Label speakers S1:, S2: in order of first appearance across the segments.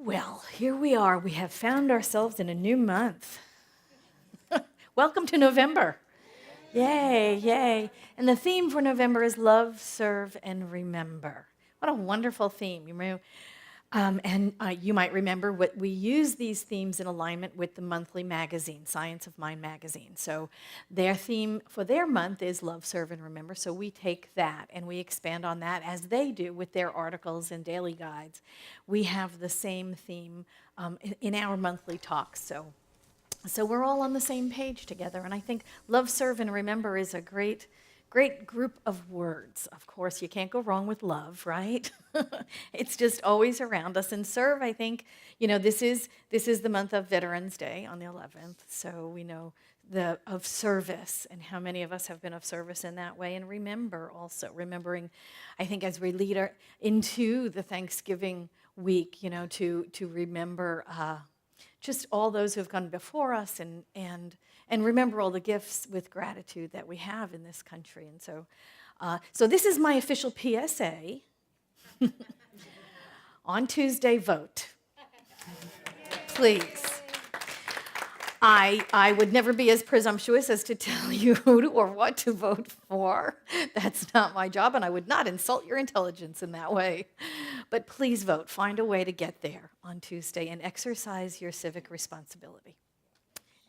S1: Well, here we are. We have found ourselves in a new month. Welcome to November. Yay, yay. And the theme for November is love, serve, and remember. What a wonderful theme. You might remember what we use these themes in alignment with the monthly magazine, Science of Mind magazine. So their theme for their month is love, serve, and remember. So we take that and we expand on that as they do with their articles and daily guides. We have the same theme in our monthly talks. So we're all on the same page together. And I think love, serve, and remember is a great group of words. Of course, you can't go wrong with love, right? It's just always around us. And serve, I think, this is the month of Veterans Day on the 11th. So we know of service and how many of us have been of service in that way. And remember also, remembering, I think as we lead into the Thanksgiving week, to remember just all those who have gone before us and remember all the gifts with gratitude that we have in this country. And so this is my official PSA. On Tuesday, vote. Please. I would never be as presumptuous as to tell you who or what to vote for. That's not my job, and I would not insult your intelligence in that way. But please vote. Find a way to get there on Tuesday and exercise your civic responsibility.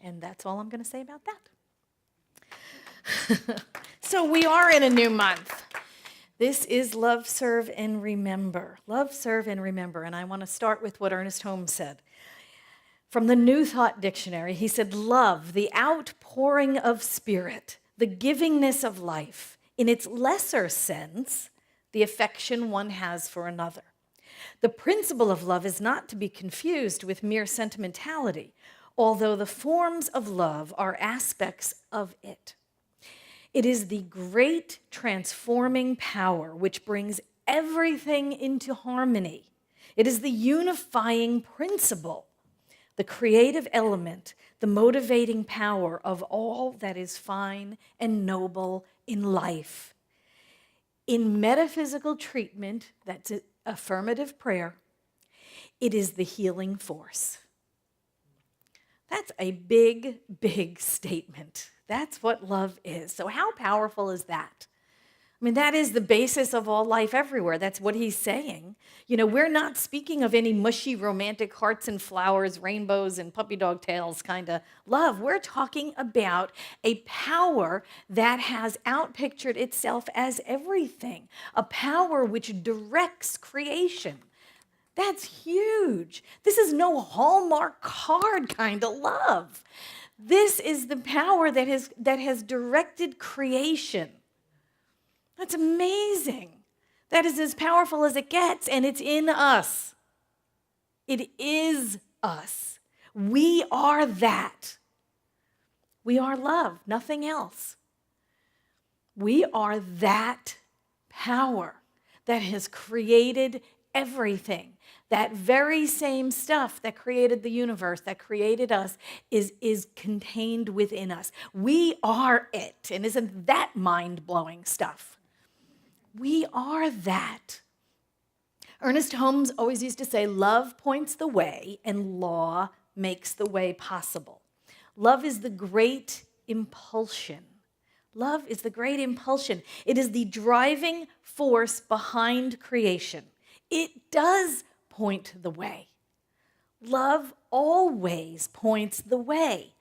S1: And that's all I'm going to say about that. So we are in a new month. This is Love, Serve, and Remember. Love, Serve, and Remember. And I want to start with what Ernest Holmes said. From the New Thought Dictionary, he said, love, the outpouring of spirit, the givingness of life, in its lesser sense, the affection one has for another. The principle of love is not to be confused with mere sentimentality, although the forms of love are aspects of it. It is the great transforming power which brings everything into harmony. It is the unifying principle, the creative element, the motivating power of all that is fine and noble in life. In metaphysical treatment, that's affirmative prayer, it is the healing force. That's a big, big statement. That's what love is. So how powerful is that? I mean, that is the basis of all life everywhere. That's what he's saying. We're not speaking of any mushy, romantic hearts and flowers, rainbows and puppy dog tails kind of love. We're talking about a power that has outpictured itself as everything, a power which directs creation. That's huge. This is no Hallmark card kind of love. This is the power that has directed creation. That's amazing. That is as powerful as it gets, and it's in us. It is us. We are that. We are love, nothing else. We are that power that has created everything. That very same stuff that created the universe, that created us, is contained within us. We are it. And isn't that mind-blowing stuff? We are that. Ernest Holmes always used to say, love points the way and law makes the way possible. Love is the great impulsion. Love is the great impulsion. It is the driving force behind creation. It does point the way. Love always points the way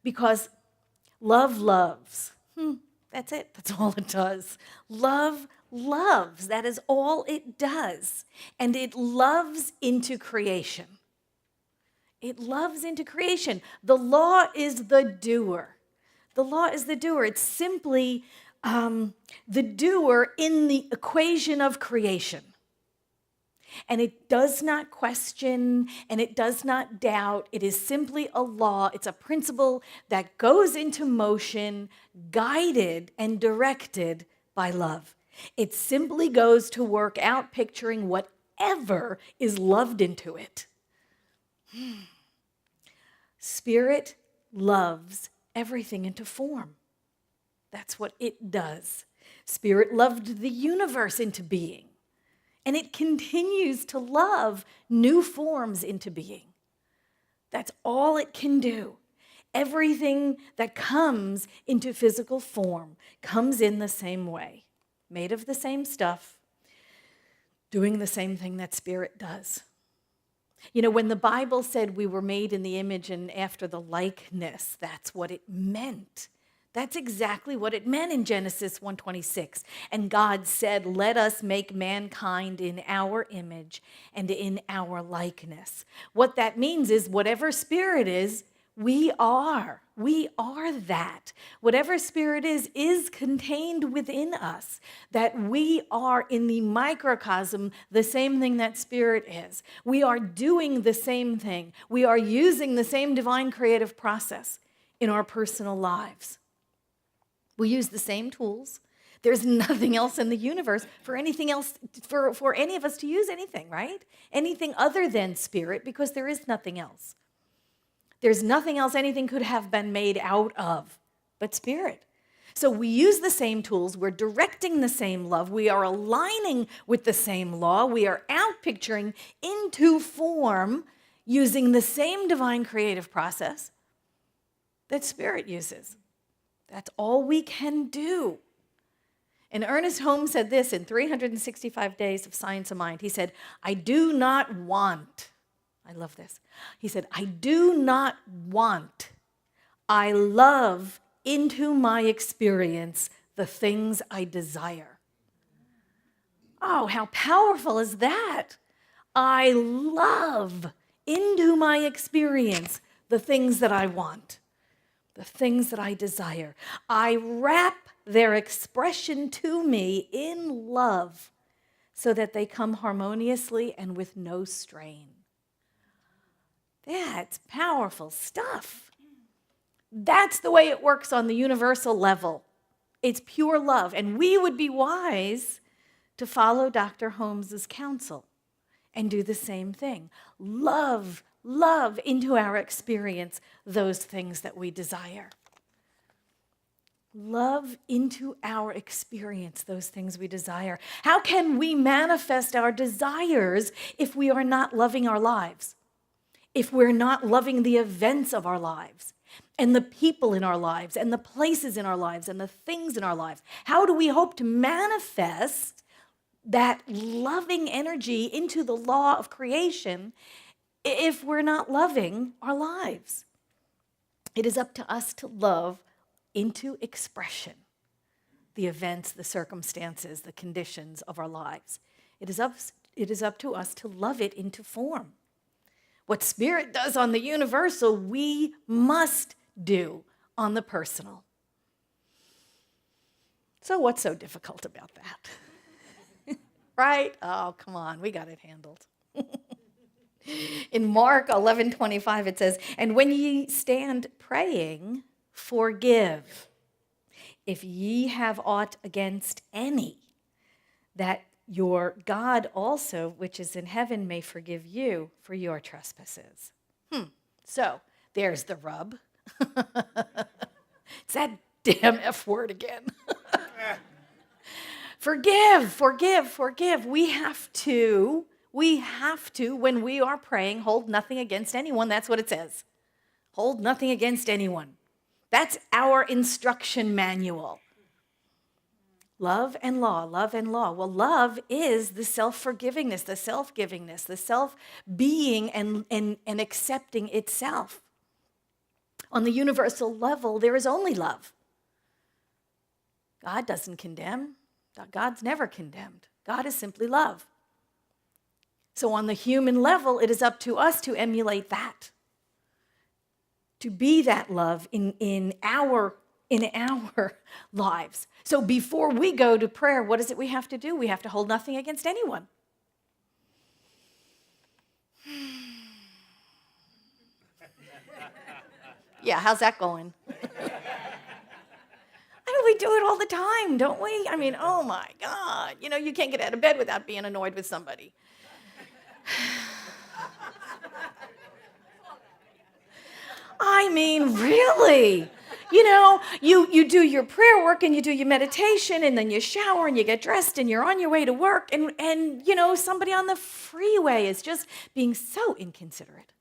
S1: because love loves. That's it. That's all it does. Love loves. That is all it does. And it loves into creation. It loves into creation. The law is the doer. The law is the doer. It's simply the doer in the equation of creation. And it does not question and it does not doubt. It is simply a law. It's a principle that goes into motion, guided and directed by love. It simply goes to work out picturing whatever is loved into it. Spirit loves everything into form. That's what it does. Spirit loved the universe into being. And it continues to love new forms into being. That's all it can do. Everything that comes into physical form comes in the same way, made of the same stuff, doing the same thing that spirit does. You know, when the Bible said we were made in the image and after the likeness, that's what it meant. That's exactly what it meant in Genesis 1:26. And God said, "Let us make mankind in our image and in our likeness." What that means is whatever spirit is, we are. We are that. Whatever spirit is contained within us. That we are in the microcosm the same thing that spirit is. We are doing the same thing. We are using the same divine creative process in our personal lives. We use the same tools. There's nothing else in the universe for anything else, for any of us to use anything, right? Anything other than spirit, because there is nothing else. There's nothing else anything could have been made out of but spirit. So we use the same tools. We're directing the same love. We are aligning with the same law. We are outpicturing into form using the same divine creative process that spirit uses. That's all we can do. And Ernest Holmes said this in 365 Days of Science of Mind. He said, I do not want, I love this. He said, I do not want, I love into my experience the things I desire. Oh, how powerful is that? I love into my experience the things that I want. The things that I desire. I wrap their expression to me in love so that they come harmoniously and with no strain. That's powerful stuff. That's the way it works on the universal level. It's pure love. And we would be wise to follow Dr. Holmes's counsel and do the same thing. Love into our experience those things that we desire. Love into our experience those things we desire. How can we manifest our desires if we are not loving our lives? If we're not loving the events of our lives and the people in our lives and the places in our lives and the things in our lives? How do we hope to manifest that loving energy into the law of creation if we're not loving our lives? It is up to us to love into expression the events, the circumstances, the conditions of our lives. It is up to us to love it into form. What spirit does on the universal, we must do on the personal. So what's so difficult about that? Right? Oh, come on, we got it handled. In Mark 11:25, it says, and when ye stand praying, forgive, if ye have aught against any, that your God also, which is in heaven, may forgive you for your trespasses. So there's the rub. It's that damn F word again. Forgive. We have to, when we are praying, hold nothing against anyone. That's what it says. Hold nothing against anyone. That's our instruction manual. Love and law. Well, love is the self-forgivingness, the self-givingness, the self-being and accepting itself. On the universal level, there is only love. God doesn't condemn. God's never condemned. God is simply love. So on the human level, it is up to us to emulate that, to be that love in our lives. So before we go to prayer, what is it we have to do? We have to hold nothing against anyone. Yeah, how's that going? I mean, we do it all the time, don't we? I mean, oh my God. You know, you can't get out of bed without being annoyed with somebody. I mean, really? You do your prayer work and you do your meditation and then you shower and you get dressed and you're on your way to work and somebody on the freeway is just being so inconsiderate.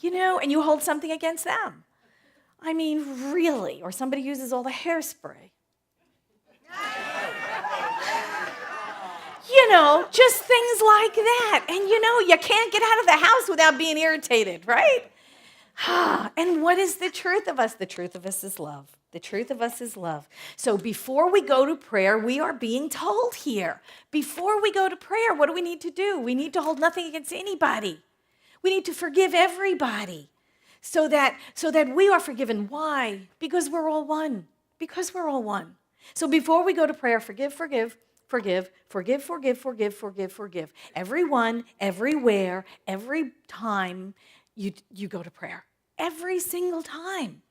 S1: And you hold something against them. I mean, really. Or somebody uses all the hairspray. Just things like that. And you can't get out of the house without being irritated, right? And what is the truth of us? The truth of us is love. The truth of us is love. So before we go to prayer, we are being told here, before we go to prayer, what do we need to do? We need to hold nothing against anybody. We need to forgive everybody so that we are forgiven. Why? Because we're all one. Because we're all one. So before we go to prayer, forgive. Everyone, everywhere, every time you go to prayer. Every single time.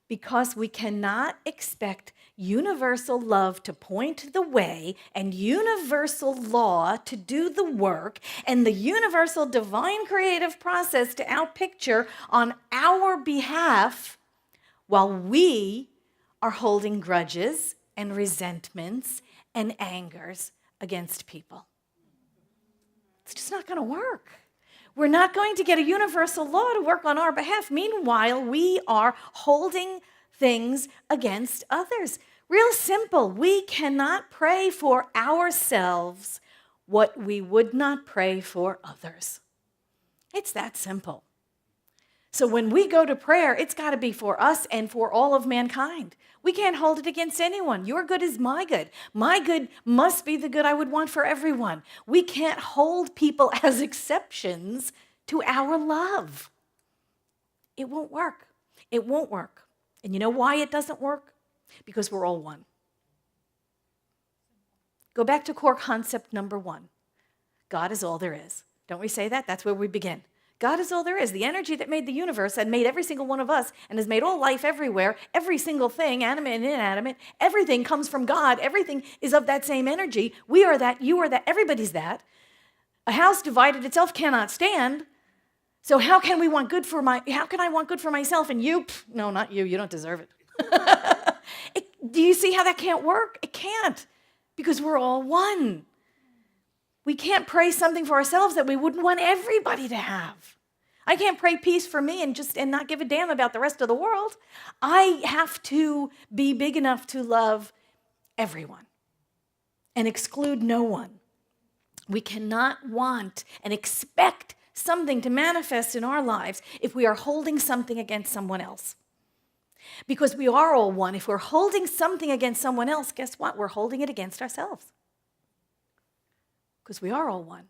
S1: Because we cannot expect universal love to point the way and universal law to do the work and the universal divine creative process to outpicture on our behalf while we are holding grudges and resentments and angers against people. It's just not going to work. We're not going to get a universal law to work on our behalf. Meanwhile, we are holding things against others. Real simple. We cannot pray for ourselves what we would not pray for others. It's that simple. So when we go to prayer, it's got to be for us and for all of mankind. We can't hold it against anyone. Your good is my good. My good must be the good I would want for everyone. We can't hold people as exceptions to our love. It won't work. It won't work. And you know why it doesn't work? Because we're all one. Go back to core concept number 1. God is all there is. Don't we say that? That's where we begin. God is all there is. The energy that made the universe and made every single one of us and has made all life everywhere, every single thing, animate and inanimate, everything comes from God. Everything is of that same energy. We are that, you are that, everybody's that. A house divided itself cannot stand. So how can I want good for myself and you? No, not you. You don't deserve it. Do you see how that can't work? It can't, because we're all one. We can't pray something for ourselves that we wouldn't want everybody to have. I can't pray peace for me and not give a damn about the rest of the world. I have to be big enough to love everyone and exclude no one. We cannot want and expect something to manifest in our lives if we are holding something against someone else. Because we are all one. If we're holding something against someone else, guess what? We're holding it against ourselves. Because we are all one.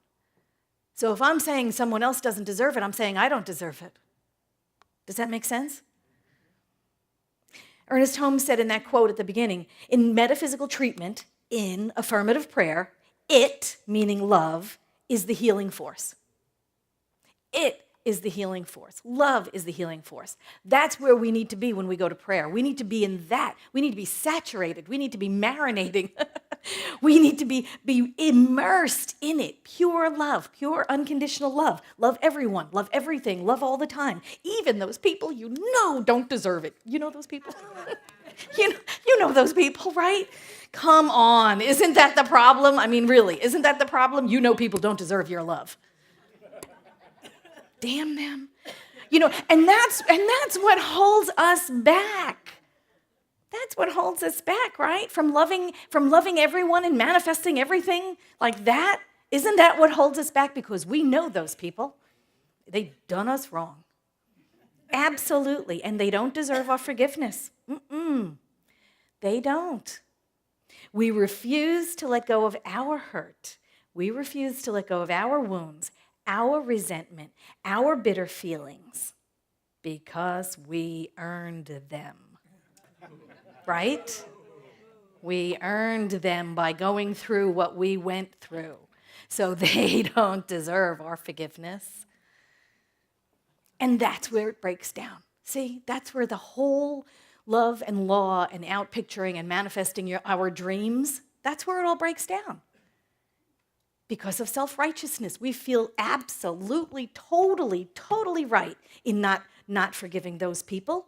S1: So if I'm saying someone else doesn't deserve it, I'm saying I don't deserve it. Does that make sense? Ernest Holmes said in that quote at the beginning, in metaphysical treatment, in affirmative prayer, it, meaning love, is the healing force. It is the healing force. Love is the healing force. That's where we need to be when we go to prayer. We need to be in that. We need to be saturated. We need to be marinating. We need to be immersed in it. Pure love, pure unconditional love. Love everyone, love everything, love all the time. Even those people you know don't deserve it. You know those people? You know those people, right? Come on. Isn't that the problem? I mean, really, isn't that the problem? You know people don't deserve your love. Damn them. And that's what holds us back. That's what holds us back, right? From loving everyone and manifesting everything like that. Isn't that what holds us back? Because we know those people. They've done us wrong. Absolutely. And they don't deserve our forgiveness. They don't. We refuse to let go of our hurt. We refuse to let go of our wounds, our resentment, our bitter feelings, because we earned them. Right? We earned them by going through what we went through. So they don't deserve our forgiveness. And that's where it breaks down. See, that's where the whole love and law and outpicturing and manifesting our dreams, that's where it all breaks down. because of self-righteousness. We feel absolutely, totally right in not forgiving those people.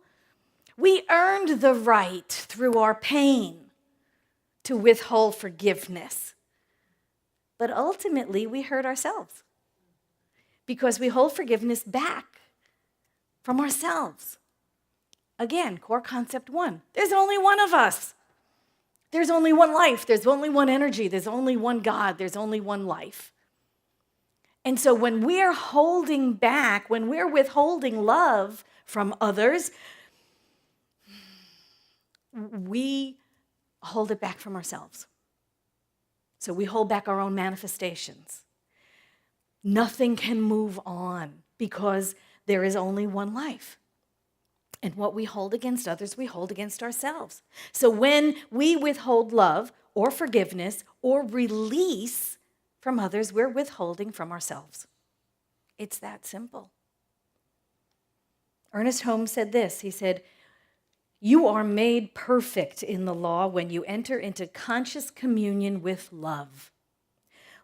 S1: We earned the right through our pain to withhold forgiveness. But ultimately, we hurt ourselves because we hold forgiveness back from ourselves. Again, core concept 1. There's only one of us. There's only one life. There's only one energy. There's only one God. There's only one life. And so when we're holding back, when we're withholding love from others, we hold it back from ourselves. So we hold back our own manifestations. Nothing can move on because there is only one life. And what we hold against others, we hold against ourselves. So when we withhold love or forgiveness or release from others, we're withholding from ourselves. It's that simple. Ernest Holmes said this. He said, "You are made perfect in the law when you enter into conscious communion with love.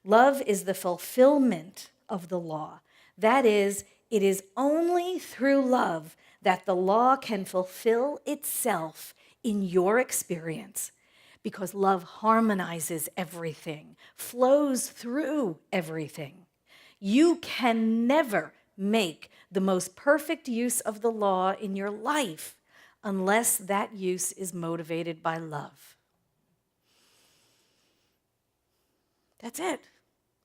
S1: Love is the fulfillment of the law. That is, it is only through love that the law can fulfill itself in your experience, because love harmonizes everything, flows through everything. You can never make the most perfect use of the law in your life unless that use is motivated by love." That's it.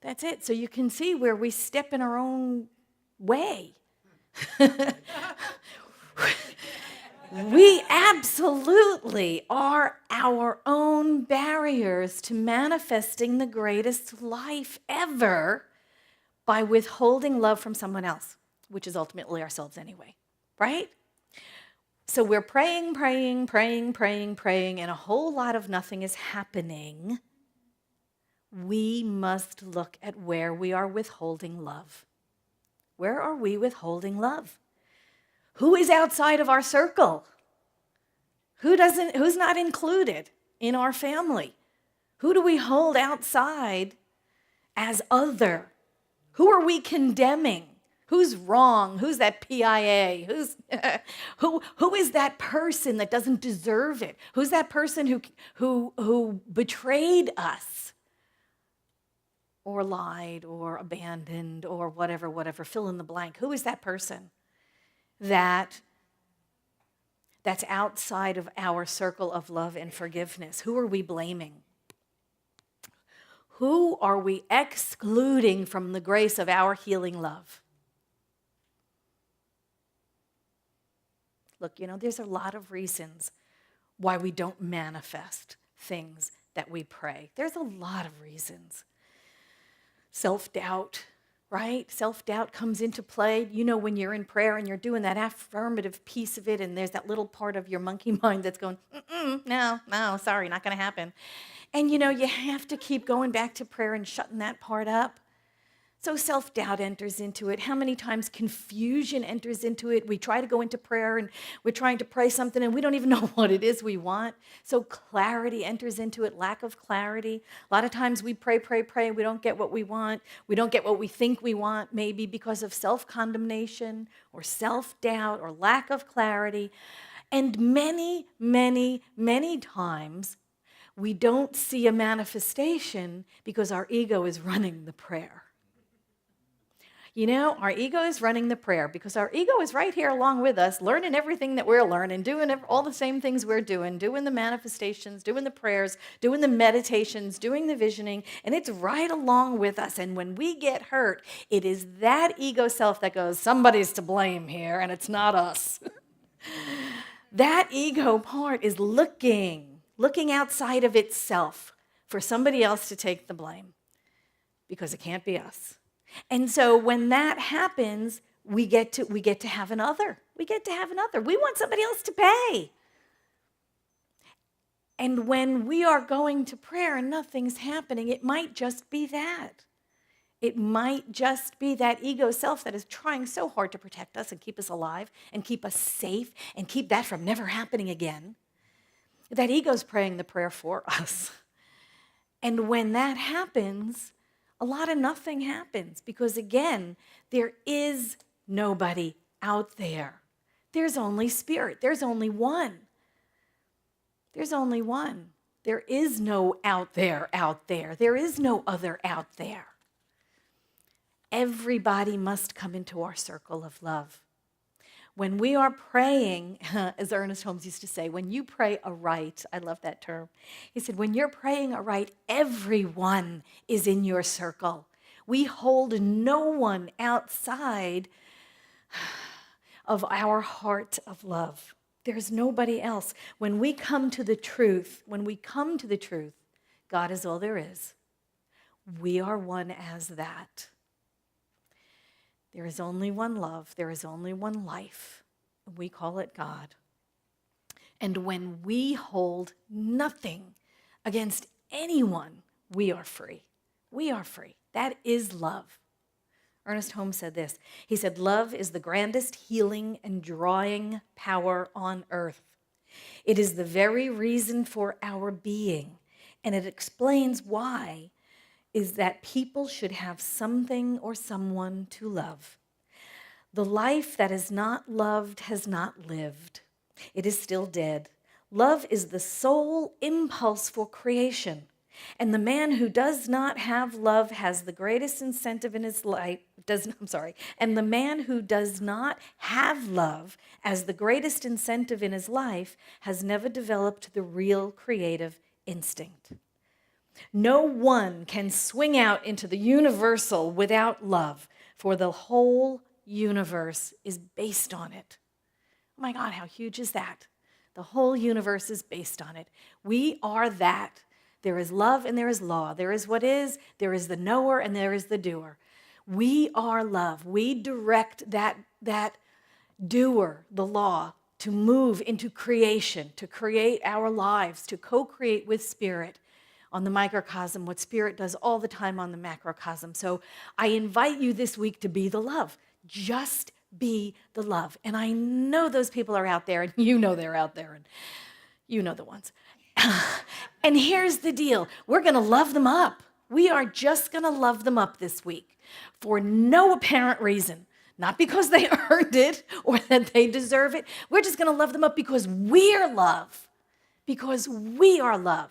S1: That's it. So you can see where we step in our own way. We absolutely are our own barriers to manifesting the greatest life ever by withholding love from someone else, which is ultimately ourselves anyway, right? So we're praying, and a whole lot of nothing is happening. We must look at where we are withholding love. Where are we withholding love? Who is outside of our circle? Who's not included in our family? Who do we hold outside as other? Who are we condemning? Who's wrong? Who's that PIA? Who is that person that doesn't deserve it? Who's that person who betrayed us? Or lied, or abandoned, or whatever, fill in the blank. Who is that person that's outside of our circle of love and forgiveness? Who are we blaming? Who are we excluding from the grace of our healing love? Look, there's a lot of reasons why we don't manifest things that we pray. There's a lot of reasons. Self-doubt, right? Self-doubt comes into play. When you're in prayer and you're doing that affirmative piece of it, and there's that little part of your monkey mind that's going, no, sorry, not going to happen. And you have to keep going back to prayer and shutting that part up. So self-doubt enters into it. How many times confusion enters into it? We try to go into prayer and we're trying to pray something and we don't even know what it is we want. So clarity enters into it, lack of clarity. A lot of times we pray, we don't get what we want. We don't get what we think we want, maybe because of self-condemnation or self-doubt or lack of clarity. And many times we don't see a manifestation because our ego is running the prayer. Our ego is running the prayer because our ego is right here along with us, learning everything that we're learning, doing all the same things we're doing the manifestations, doing the prayers, doing the meditations, doing the visioning, and it's right along with us. And when we get hurt, it is that ego self that goes, somebody's to blame here, and it's not us. That ego part is looking outside of itself for somebody else to take the blame because it can't be us. And so when that happens, we get to have another. We get to have another. We want somebody else to pay. And when we are going to prayer and nothing's happening, it might just be that. It might just be that ego self that is trying so hard to protect us and keep us alive and keep us safe and keep that from never happening again. That ego's praying the prayer for us. And when that happens, a lot of nothing happens because, again, there is nobody out there. There's only spirit. There's only one. There's only one. There is no out there out there. There is no other out there. Everybody must come into our circle of love. When we are praying, as Ernest Holmes used to say, when you pray aright, I love that term. He said, when you're praying aright, everyone is in your circle. We hold no one outside of our heart of love. There's nobody else. When we come to the truth, God is all there is. We are one as that. There is only one love. There is only one life. We call it God. And when we hold nothing against anyone, we are free. We are free. That is love. Ernest Holmes said this. He said, love is the grandest healing and drawing power on earth. It is the very reason for our being. And it explains why is that people should have something or someone to love. The life that is not loved has not lived. It is still dead. Love is the sole impulse for creation. And the man who does not have love has the greatest incentive in his life, and the man who does not have love as the greatest incentive in his life has never developed the real creative instinct. No one can swing out into the universal without love, for the whole universe is based on it. Oh my God, how huge is that? The whole universe is based on it. We are that. There is love and there is law. There is what is, there is the knower, and there is the doer. We are love. We direct that doer, the law, to move into creation, to create our lives, to co-create with Spirit on the microcosm, what Spirit does all the time on the macrocosm. So I invite you this week to be the love. Just be the love. And I know those people are out there, and you know they're out there, and you know the ones. And here's the deal. We're going to love them up. We are just going to love them up this week for no apparent reason. Not because they earned it or that they deserve it. We're just going to love them up because we're love. Because we are love.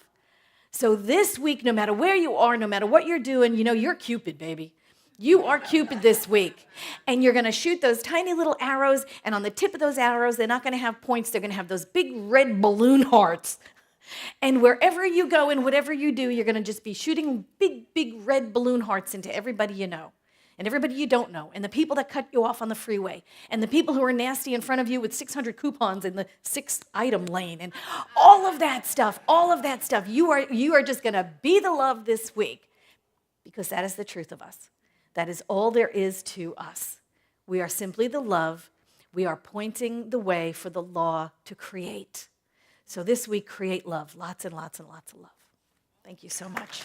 S1: So this week, no matter where you are, no matter what you're doing, you know, you're Cupid, baby. You are Cupid this week. And you're going to shoot those tiny little arrows, and on the tip of those arrows, they're not going to have points. They're going to have those big red balloon hearts. And wherever you go and whatever you do, you're going to just be shooting big, big red balloon hearts into everybody you know and everybody you don't know and the people that cut you off on the freeway and the people who are nasty in front of you with 600 coupons in the 6-item lane and all of that stuff. You are just going to be the love this week because that is the truth of us. That is all there is to us. We are simply the love. We are pointing the way for the law to create. So this week, create love. Lots and lots and lots of love. Thank you so much.